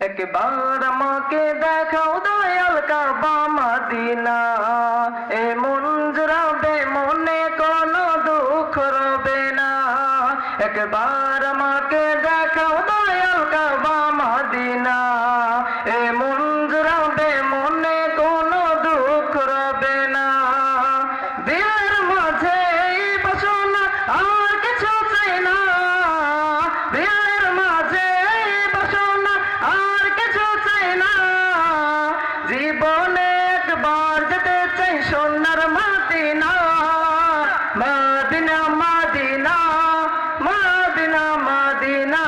একবার আমাকে দেখাও দয়াল কাবা মদিনা, এ মন জুড়াবে মনে কোনো দুঃখ রবে না। একবার আমাকে দেখাও দয়াল কাবা মদিনা, এ মন জুড়াবে মনে কোনো দুঃখ রবে না। দিলের মাঝে বাসনা আর কিছু চাই না, দিলের মাঝে বাসনা আর কিছু চাই না। জীবনে একবার যেতে চাই সোনার Medina, Medina Medina Medina Medina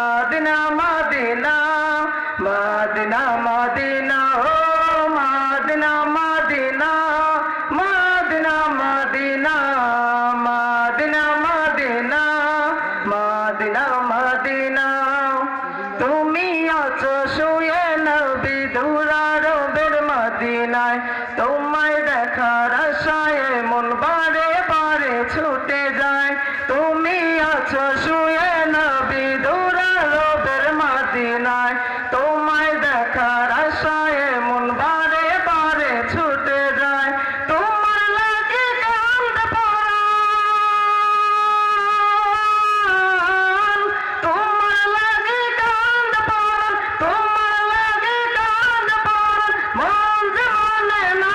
Medina Medina Medina Medina ও Medina Medina Medina Medina Medina Medina Medina Medina. তুমি আছো শুয়ে নবী দুরারবের মদিনায়, তোমায় দেখার আশায় মন বারে বারে ছুটে যায়। তুমি আছো শুয়ে নবী দুরারবের মদিনায়, তোমায় দেখার আশায় মন বারে বারে ছুটে যায়। তোমার লাগে কান্দে পরাণ, তোমার লাগে কান্দে পরাণ, তোমার লাগে কান্দে পরাণ, মন যে মানে না।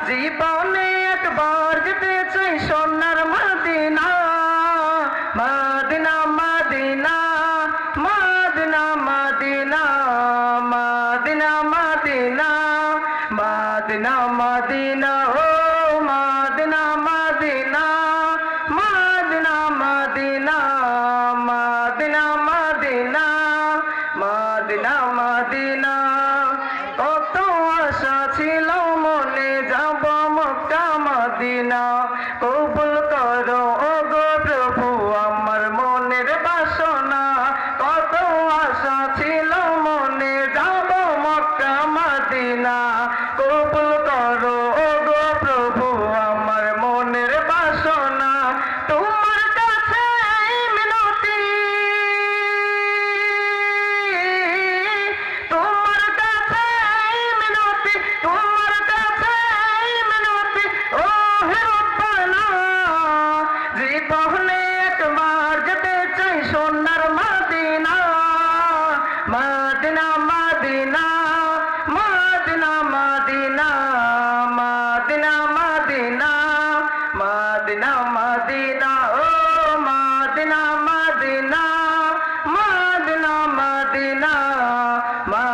জীবনে একবার যেতে চাই সোনার Medina, Medina Medina Medina Medina Medina Medina Medina Medina ও Medina Medina Medina Medina Medina Medina Medina Medina. কত আশা ছিল মনে যাব মক্কা মদিনা, কবুল করো ওগো প্রভু আমার মনের বাসনা। কত আশা ছিল মনে যাব মক্কা মদিনা, কবুল করো ওগো প্রভু আমার মনের বাসনা। তোমার কাছে মিনতি, তোমার কাছে মিনতি, তোমার কাছে মিনতি ও হে রব্বানা। জীবনে একবার যেতে চাই সোনার Medina, Medina Medina Medina Medina Medina Medina Medina Medina ও Medina Medina Medina Medina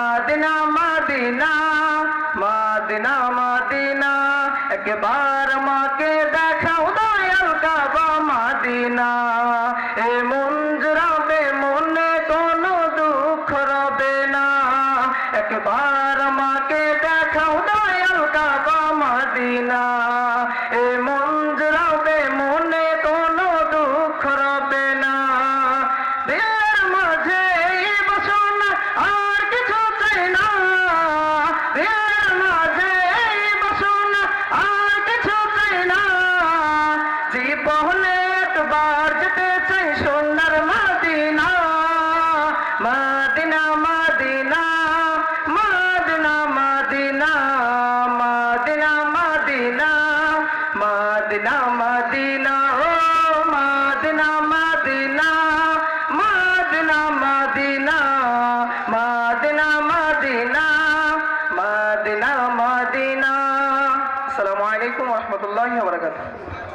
Medina Medina Medina Medina. একবার আমাকে দেখাও দয়াল কাবা মদিনা, এ মন জুড়াবে মনে কোনো দুঃখ রবে না। একবার আমাকে দেখাও দয়াল কাবা মদিনা, এ মন জুড়াবে মনে কোনো দুঃখ রবে না। দিলের মাঝে বাসনা আর কিছু চাই না, দিলের মাঝে বাসনা আর কিছু চাই না। জীবনে একবার যেতে চাই সোনার Medina, Medina Medina Medina Medina Medina Medina Medina Medina ও Medina Medina Medina Medina Medina Medina Medina Medina. আসসালামু আলাইকুম ওয়া রাহমাতুল্লাহি ওয়া বারাকাতুহু।